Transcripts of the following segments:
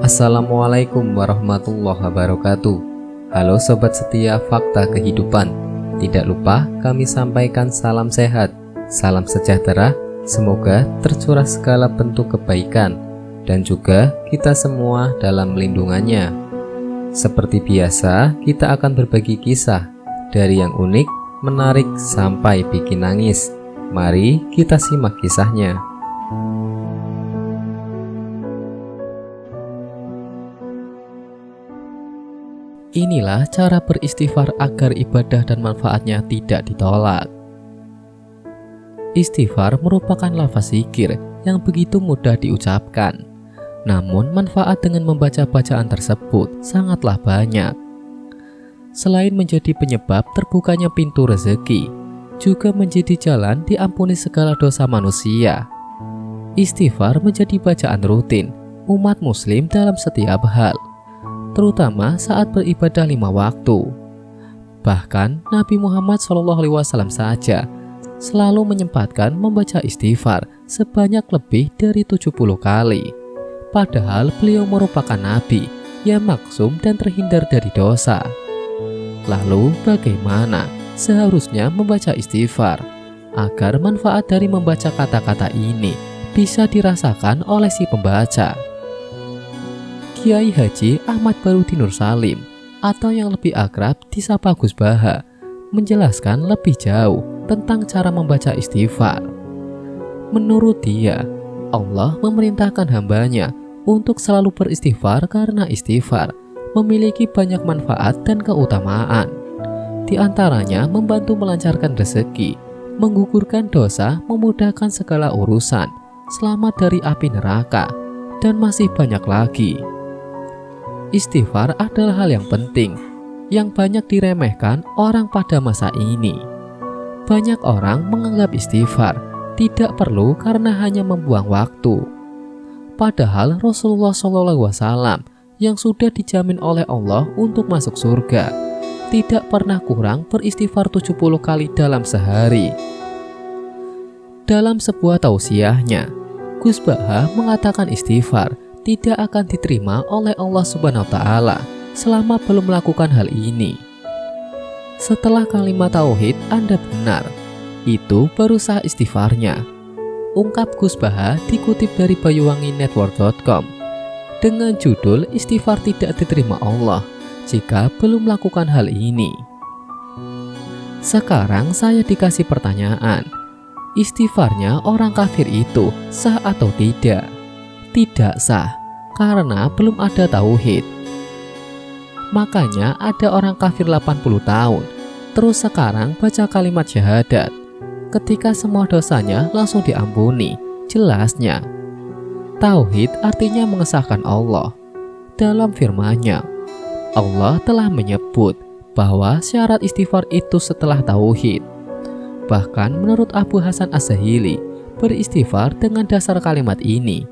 Assalamualaikum warahmatullahi wabarakatuh. Halo sobat setia Fakta Kehidupan. Tidak lupa kami sampaikan salam sehat, salam sejahtera. Semoga tercurah segala bentuk kebaikan dan juga kita semua dalam lindungannya. Seperti biasa, kita akan berbagi kisah dari yang unik, menarik sampai bikin nangis. Mari kita simak kisahnya. Inilah cara beristighfar agar ibadah dan manfaatnya tidak ditolak. Istighfar merupakan lafaz zikir yang begitu mudah diucapkan. Namun manfaat dengan membaca bacaan tersebut sangatlah banyak. Selain menjadi penyebab terbukanya pintu rezeki, juga menjadi jalan diampuni segala dosa manusia. Istighfar menjadi bacaan rutin umat muslim dalam setiap hal, terutama saat beribadah 5 waktu. Bahkan Nabi Muhammad SAW saja selalu menyempatkan membaca istighfar sebanyak lebih dari 70 kali. Padahal beliau merupakan Nabi yang maksum dan terhindar dari dosa. Lalu bagaimana seharusnya membaca istighfar agar manfaat dari membaca kata-kata ini bisa dirasakan oleh si pembaca? Kiai Haji Ahmad Barudin Nur Salim atau yang lebih akrab disapa Gus Baha menjelaskan lebih jauh tentang cara membaca istighfar. Menurut dia, Allah memerintahkan hambanya untuk selalu beristighfar karena istighfar memiliki banyak manfaat dan keutamaan. Di antaranya membantu melancarkan rezeki, menggugurkan dosa, memudahkan segala urusan, selamat dari api neraka, dan masih banyak lagi. Istighfar adalah hal yang penting, yang banyak diremehkan orang pada masa ini. Banyak orang menganggap istighfar tidak perlu karena hanya membuang waktu. Padahal Rasulullah SAW yang sudah dijamin oleh Allah untuk masuk surga, tidak pernah kurang beristighfar 70 kali dalam sehari. Dalam sebuah tausiahnya, Gus Baha mengatakan istighfar tidak akan diterima oleh Allah Subhanahu wa Ta'ala selama belum melakukan hal ini. Setelah kalimat tauhid Anda benar, itu baru sah istighfarnya. Ungkap Gus Baha dikutip dari banyuwanginetwork.com dengan judul istighfar tidak diterima Allah jika belum melakukan hal ini. Sekarang saya dikasih pertanyaan, istighfarnya orang kafir itu sah atau tidak? Tidak sah, karena belum ada tauhid. Makanya ada orang kafir 80 tahun, terus sekarang baca kalimat syahadat. Ketika semua dosanya langsung diampuni, jelasnya. Tauhid artinya mengesahkan Allah. Dalam firman-Nya, Allah telah menyebut bahwa syarat istighfar itu setelah tauhid. Bahkan menurut Abu Hasan As-Sahili, beristighfar dengan dasar kalimat ini.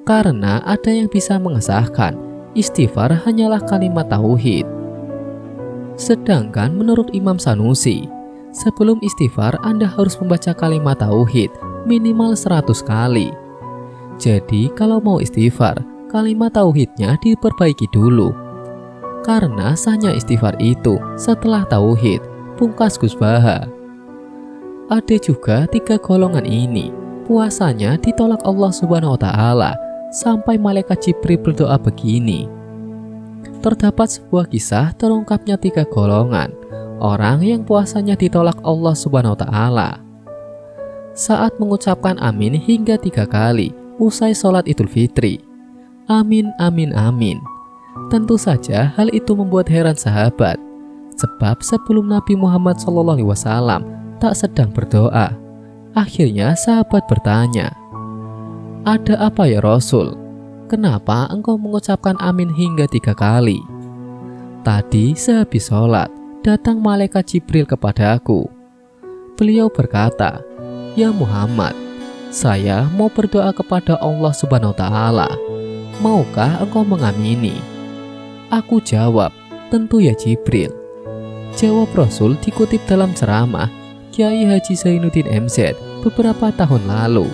Karena ada yang bisa mengesahkan, istighfar hanyalah kalimat tauhid. Sedangkan menurut Imam Sanusi, sebelum istighfar Anda harus membaca kalimat tauhid minimal 100 kali. Jadi kalau mau istighfar, kalimat tauhidnya diperbaiki dulu. Karena sahnya istighfar itu setelah tauhid, pungkas Gus Baha. Ada juga 3 golongan ini, puasanya ditolak Allah Subhanahu wa Ta'ala. Sampai malaikat Jibril berdoa begini. Terdapat sebuah kisah terungkapnya 3 golongan orang yang puasanya ditolak Allah Subhanahu wa Ta'ala. Saat mengucapkan amin hingga 3 kali usai sholat Idul Fitri, amin amin amin. Tentu saja hal itu membuat heran sahabat, sebab sebelum Nabi Muhammad SAW tak sedang berdoa. Akhirnya sahabat bertanya, ada apa ya Rasul? Kenapa engkau mengucapkan amin hingga 3 kali? Tadi sehabis sholat, datang malaikat Jibril kepadaku. Beliau berkata, ya Muhammad, saya mau berdoa kepada Allah Subhanahu wa Ta'ala. Maukah engkau mengamini? Aku jawab, tentu ya Jibril. Jawab Rasul dikutip dalam ceramah Kiai Haji Zainuddin MZ beberapa tahun lalu.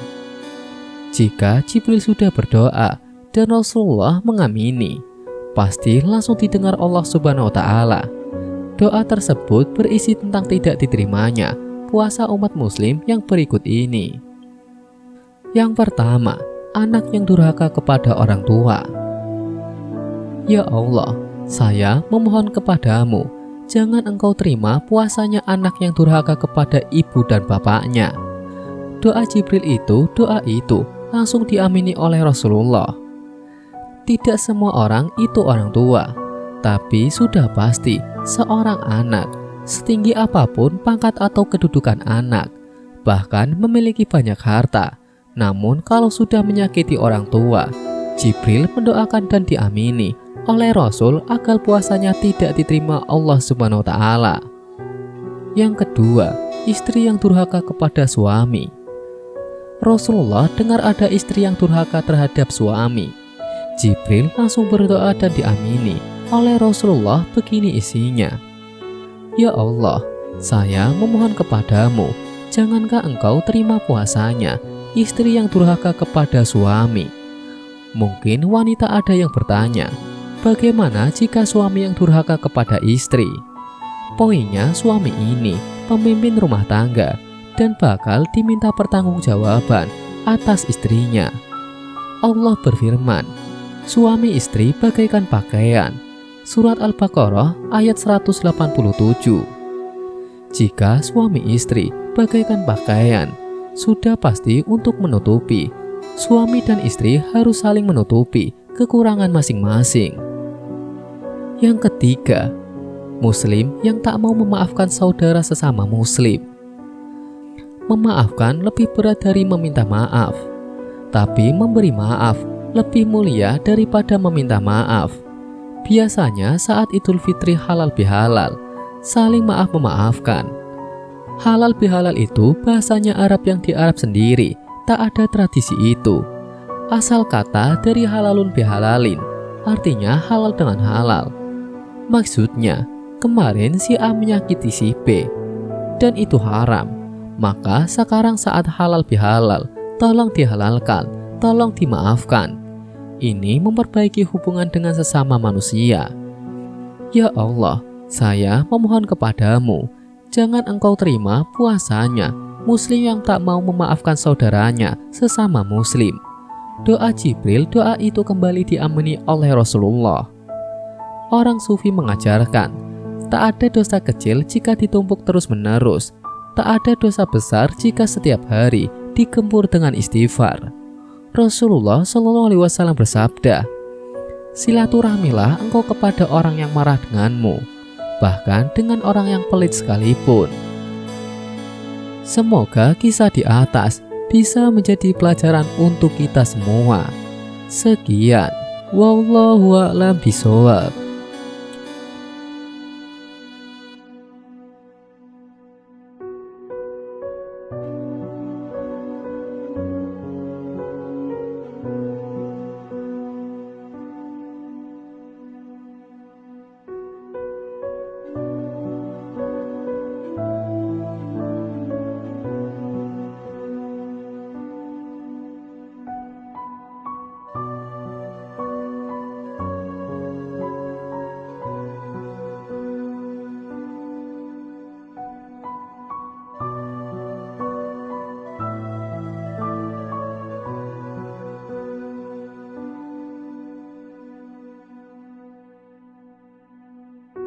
Jika Jibril sudah berdoa, dan Rasulullah mengamini, pasti langsung didengar Allah Subhanahu wa Ta'ala. Doa tersebut berisi tentang tidak diterimanya puasa umat Muslim yang berikut ini. Yang pertama, anak yang durhaka kepada orang tua. Ya Allah, saya memohon kepadamu, jangan engkau terima puasanya anak yang durhaka kepada ibu dan bapaknya. Doa Jibril itu, langsung diamini oleh Rasulullah. Tidak semua orang itu orang tua, tapi sudah pasti seorang anak, setinggi apapun pangkat atau kedudukan anak, bahkan memiliki banyak harta, namun kalau sudah menyakiti orang tua, Jibril mendoakan dan diamini oleh Rasul agar puasanya tidak diterima Allah Subhanahu wa Ta'ala. Yang kedua, istri yang durhaka kepada suami. Rasulullah dengar ada istri yang durhaka terhadap suami. Jibril langsung berdoa dan diamini oleh Rasulullah. Begini isinya: Ya Allah, saya memohon kepadamu, jangankah engkau terima puasanya istri yang durhaka kepada suami. Mungkin wanita ada yang bertanya, bagaimana jika suami yang durhaka kepada istri? Poinnya, suami ini pemimpin rumah tangga dan bakal diminta pertanggungjawaban atas istrinya. Allah berfirman, suami istri bagaikan pakaian. Surat Al-Baqarah ayat 187. Jika suami istri bagaikan pakaian, sudah pasti untuk menutupi. Suami dan istri harus saling menutupi kekurangan masing-masing. Yang ketiga, Muslim yang tak mau memaafkan saudara sesama Muslim. Memaafkan lebih berat dari meminta maaf, tapi memberi maaf lebih mulia daripada meminta maaf. Biasanya saat Idul Fitri halal bihalal, saling maaf memaafkan. Halal bihalal itu bahasanya Arab yang di Arab sendiri, tak ada tradisi itu. Asal kata dari halalun bihalalin, artinya halal dengan halal. Maksudnya, kemarin si A menyakiti si B, dan itu haram. Maka sekarang saat halal bihalal, tolong dihalalkan, tolong dimaafkan. Ini memperbaiki hubungan dengan sesama manusia. Ya Allah, saya memohon kepadamu, jangan engkau terima puasanya Muslim yang tak mau memaafkan saudaranya sesama Muslim. Doa Jibril, doa itu kembali diamini oleh Rasulullah. Orang sufi mengajarkan, tak ada dosa kecil jika ditumpuk terus-menerus, tak ada dosa besar jika setiap hari digempur dengan istighfar. Rasulullah Shallallahu Alaihi Wasallam bersabda, silaturahmilah engkau kepada orang yang marah denganmu, bahkan dengan orang yang pelit sekalipun. Semoga kisah di atas bisa menjadi pelajaran untuk kita semua. Sekian, wallahu a'lam bishawab.